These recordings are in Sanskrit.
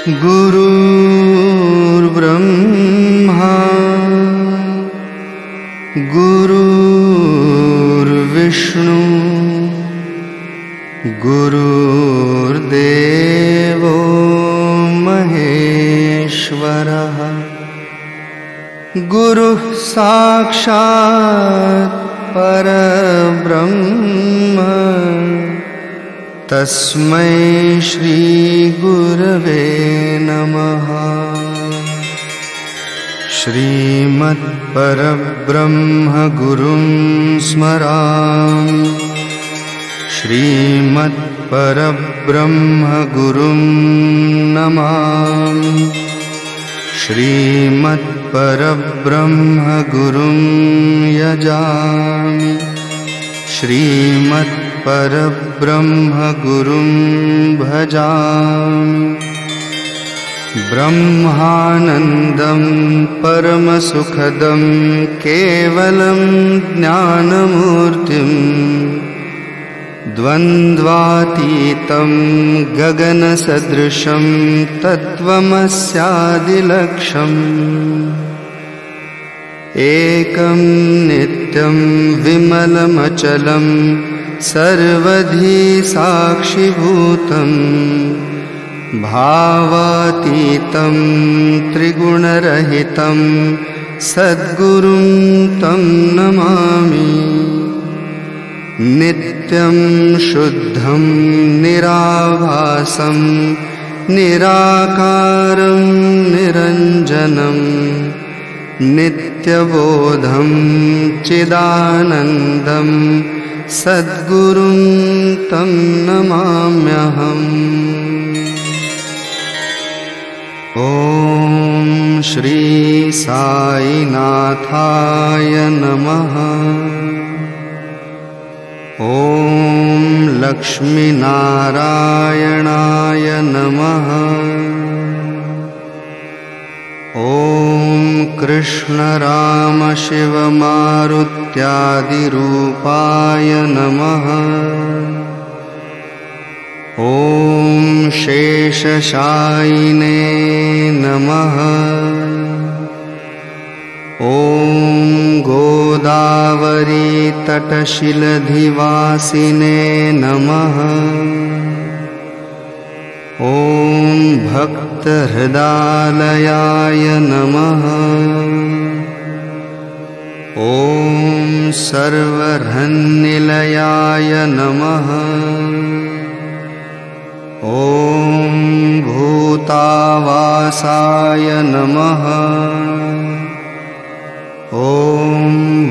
गुरुर्ब्रह्मा गुरुर्विष्णु गुरुर्देवो महेश्वरः गुरुः साक्षात् परब्रह्म तस्मै श्री गुरवे नमः। श्रीमत्परब्रह्म गुरुं स्मरामि श्रीमत्परब्रह्म गुरुं नमामि श्रीमत्परब्रह्म गुरुं यजामि श्रीमत्परब्रह्म गुरुं भजामि। ब्रह्मानन्दं परमसुखदं केवलं ज्ञानमूर्तिं द्वन्द्वातीतं गगनसदृशं तत्त्वमस्यादिलक्ष्यम् एकं नित्यं विमलमचलं सर्वधी साक्षिभूतं भावातीतं त्रिगुणरहितं सद्गुरुं तं नमामि। नित्यं शुद्धं निराभासं निराकारं निरञ्जनं नित्यबोधं चिदानन्दं सद्गुरुं तं नमाम्यहम्। ॐ श्री साईनाथाय नमः। ॐ लक्ष्मीनारायणाय नमः। ॐ कृष्ण राम शिव मारुत्यादिरूपाय नमः। ॐ शेषशायिने नमः। ॐ गोदावरी तटशिलधिवासिने नमः। ॐ भक्तहृदालयाय नमः। ॐ सर्वधन्निलयाय नमः। ॐ भूतावासाय नमः। ॐ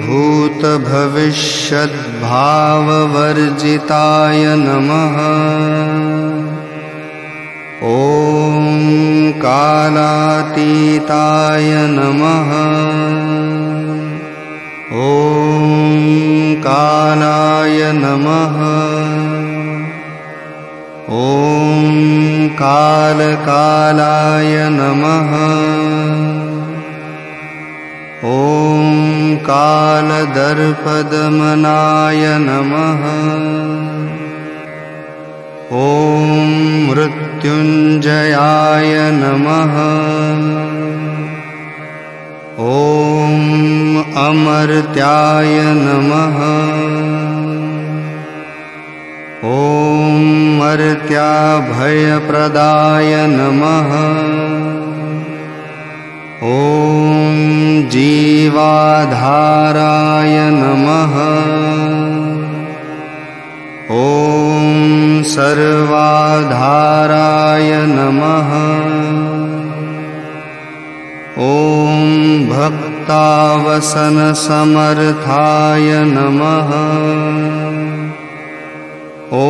भूतभविष्यद्भाववर्जिताय नमः। ॐ कालातीताय नमः। ॐ कालाय नमः। ॐ कालकालाय नमः। ॐ कालदर्पदमनाय नमः। ॐ मृत्युञ्जयाय नमः। ॐ अमर्त्याय नमः। ॐ मर्त्याभयप्रदाय नमः। ॐ जीवाधाराय नमः। ॐ सर्वाधाराय नमः। ॐ भक्तावसनसमर्थाय नमः। ॐ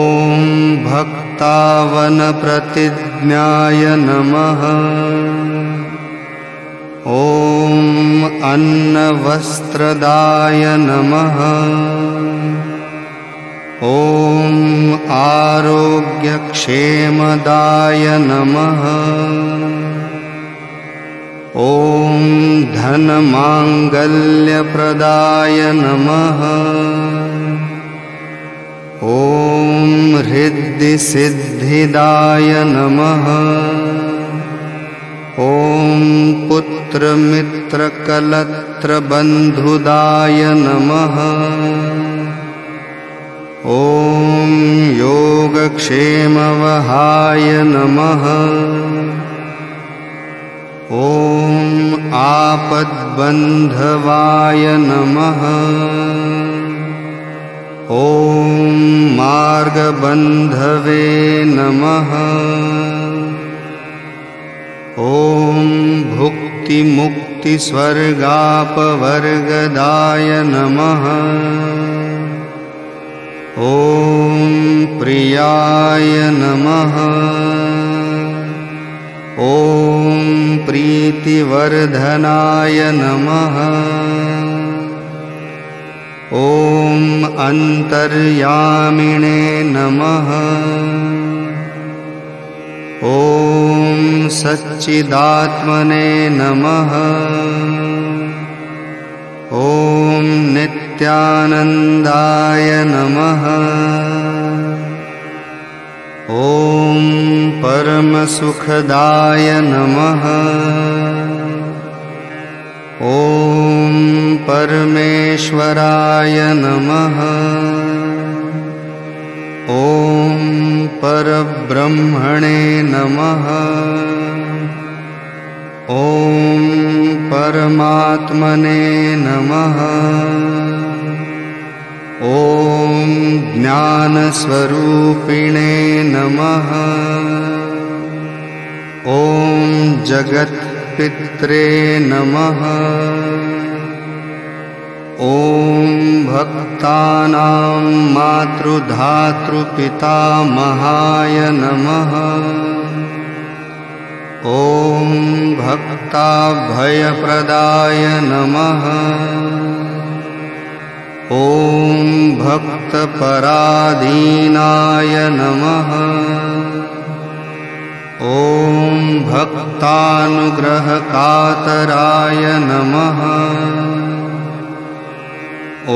भक्तावनप्रतिज्ञाय नमः। ॐ अन्नवस्त्रदाय नमः। ॐ आरोग्यक्षेमदाय नमः। ॐ धनमाङ्गल्यप्रदाय नमः। ॐ हृद्यसिद्धिदाय नमः। पुत्रमित्रकलत्रबन्धुदाय नमः। ॐ योगक्षेमवहाय नमः। ॐ आपद्बन्धवाय नमः। ॐ मार्गबन्धवे नमः। ॐ भुक्तिमुक्तिस्वर्गापवर्गदाय नमः। ॐ प्रियाय नमः। ॐ प्रीतिवर्धनाय नमः। ॐ अन्तर्यामिणे नमः। ॐ सच्चिदात्मने नमः। ॐ नित्यानन्दाय नमः। ॐ परमसुखदाय नमः। ॐ परमेश्वराय नमः। ॐ परब्रह्मणे नमः। ॐ परमात्मने नमः। ॐ ज्ञानस्वरूपिणे नमः। ॐ जगत्पित्रे नमः। ॐ भक्तानां मातृधातृपितामहाय नमः। ॐ भक्ताभयप्रदाय नमः। ॐ भक्तपराधीनाय नमः। ॐ भक्तानुग्रहकातराय नमः। ॐ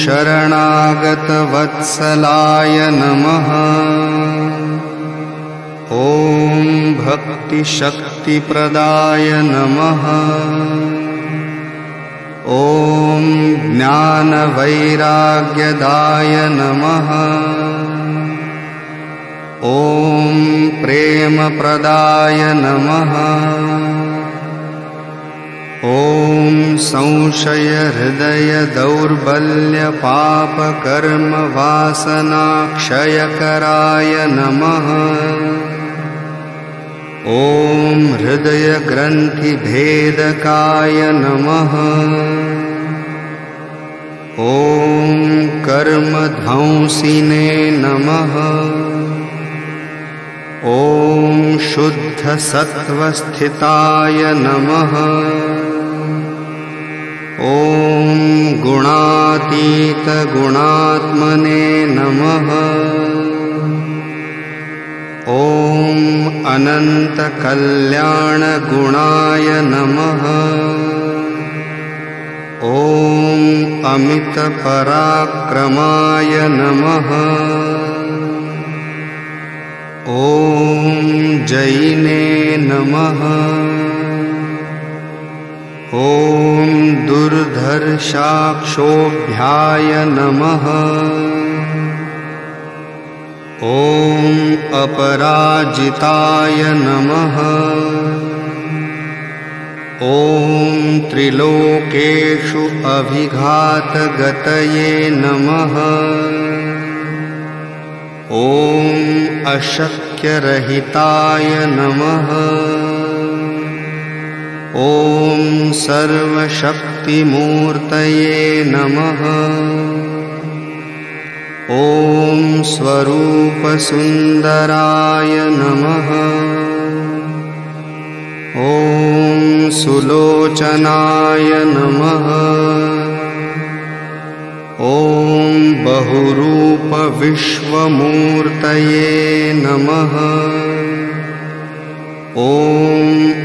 शरणागतवत्सलाय नमः। ॐ भक्तिशक्तिप्रदाय नमः। ॐ ज्ञानवैराग्यदाय नमः। ॐ प्रेमप्रदाय नमः। ॐ संशयहृदयदौर्बल्यपापकर्मवासनाक्षयकराय नमः। ॐ हृदयग्रन्थिभेदकाय नमः। ॐ कर्मध्वंसिने नमः। ॐ शुद्धसत्त्वस्थिताय नमः। ॐ गुणातीतगुणात्मने नमः। ॐ अनन्तकल्याणगुणाय नमः। ॐ अमितपराक्रमाय नमः। ॐ जैने नमः। ॐ दुर्धर्षाक्षोभ्याय नमः। ॐ अपराजिताय नमः। ॐ त्रिलोकेषु अभिघातगतये नमः। ॐ अशक्यरहिताय नमः। ॐ सर्वशक्तिमूर्तये नमः। ॐ स्वरूपसुन्दराय नमः। ॐ सुलोचनाय नमः। ॐ बहुरूपविश्वमूर्तये नमः। ॐ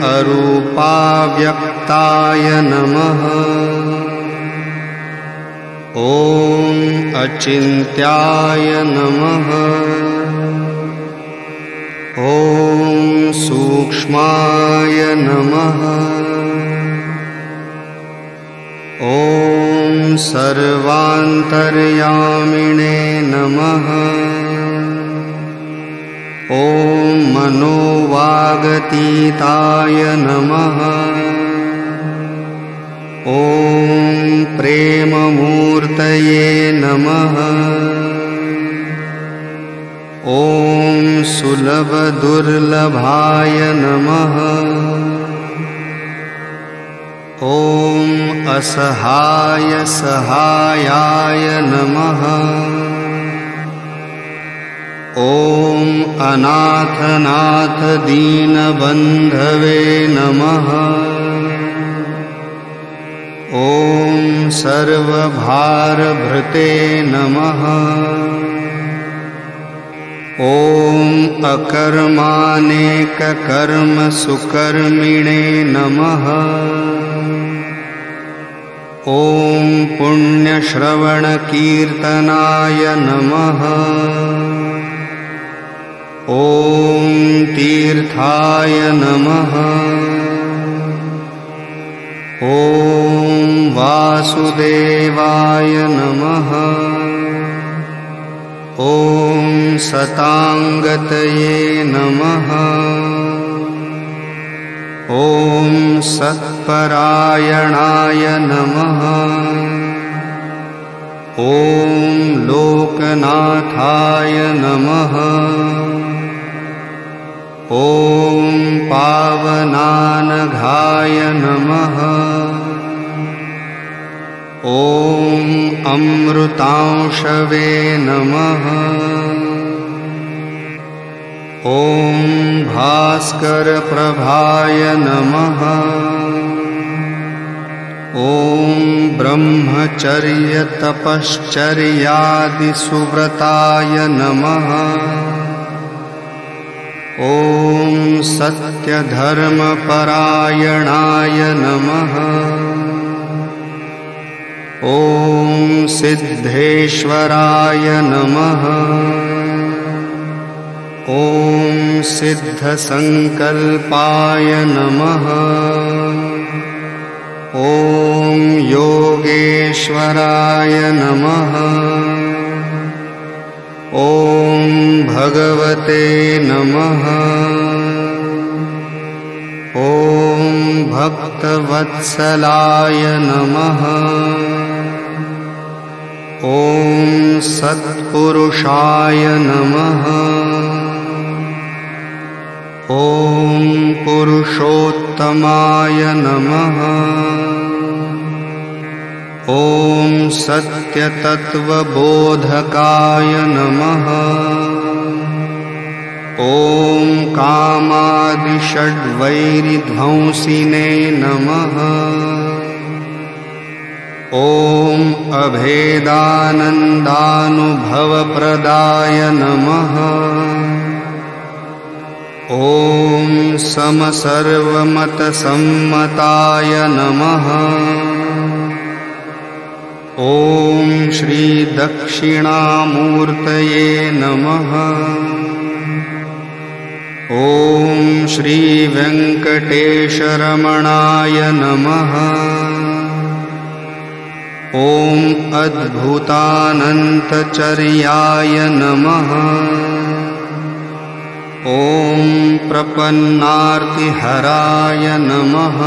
अरूपाव्यक्ताय नमः। ॐ अचिन्त्याय नमः। ॐ सूक्ष्माय नमः। ॐ सर्वान्तर्यामिणे नमः। ॐ मनोवागतीताय नमः। ॐ प्रेममूर्तये नमः। ॐ सुलभदुर्लभाय नमः। ॐ असहाय सहायाय नमः। ॐ अनाथनाथ दीनबन्धवे नमः। ॐ सर्वभारभृते नमः। ॐ अकर्मानेककर्मसुकर्मिणे नमः। ॐ पुण्यश्रवणकीर्तनाय नमः। ॐ तीर्थाय नमः। ॐ वासुदेवाय नमः। ॐ सताङ्गतये नमः। ॐ सत्परायणाय नमः। ॐ लोकनाथाय नमः। ॐ पावनानघाय नमः। ॐ अमृतांशवे नमः। ॐ भास्करप्रभाय नमः। ॐ ब्रह्मचर्यतपश्चर्यादिसुव्रताय नमः। ॐ सत्यधर्मपरायणाय नमः। ॐ सिद्धेश्वराय नमः। ॐ सिद्धसङ्कल्पाय नमः। ॐ योगेश्वराय नमः। ॐ भगवते नमः। ॐ भक्तवत्सलाय नमः। ॐ सत्पुरुषाय नमः। ॐ पुरुषोत्तमाय नमः। ॐ सत्यतत्त्वबोधकाय नमः। ॐ कामादिषड्वैरिध्वंसिने नमः। ॐ अभेदानन्दानुभवप्रदाय नमः। ॐ समसर्वमतसम्मताय नमः। ॐ श्रीदक्षिणामूर्तये नमः। ॐ श्रीवेङ्कटेशरमणाय नमः। ॐ अद्भुतानन्तचर्याय नमः। ॐ प्रपन्नार्तिहराय नमः।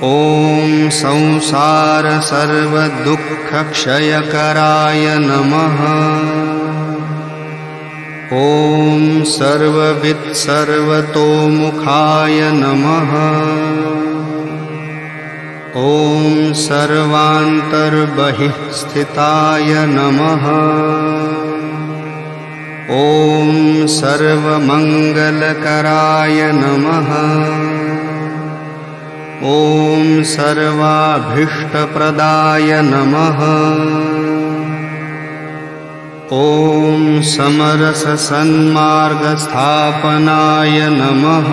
ॐ संसारसर्वदुःखक्षयकराय नमः। ॐ सर्ववित्सर्वतोमुखाय नमः। ॐ सर्वान्तर्बहिःस्थिताय नमः। ॐ सर्वमङ्गलकराय नमः। ॐ सर्वाभीष्टप्रदाय नमः। ॐ समरससन्मार्गस्थापनाय नमः।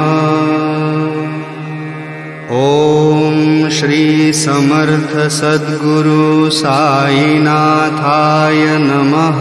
ॐ श्री समर्थ सद्गुरु साईनाथाय नमः।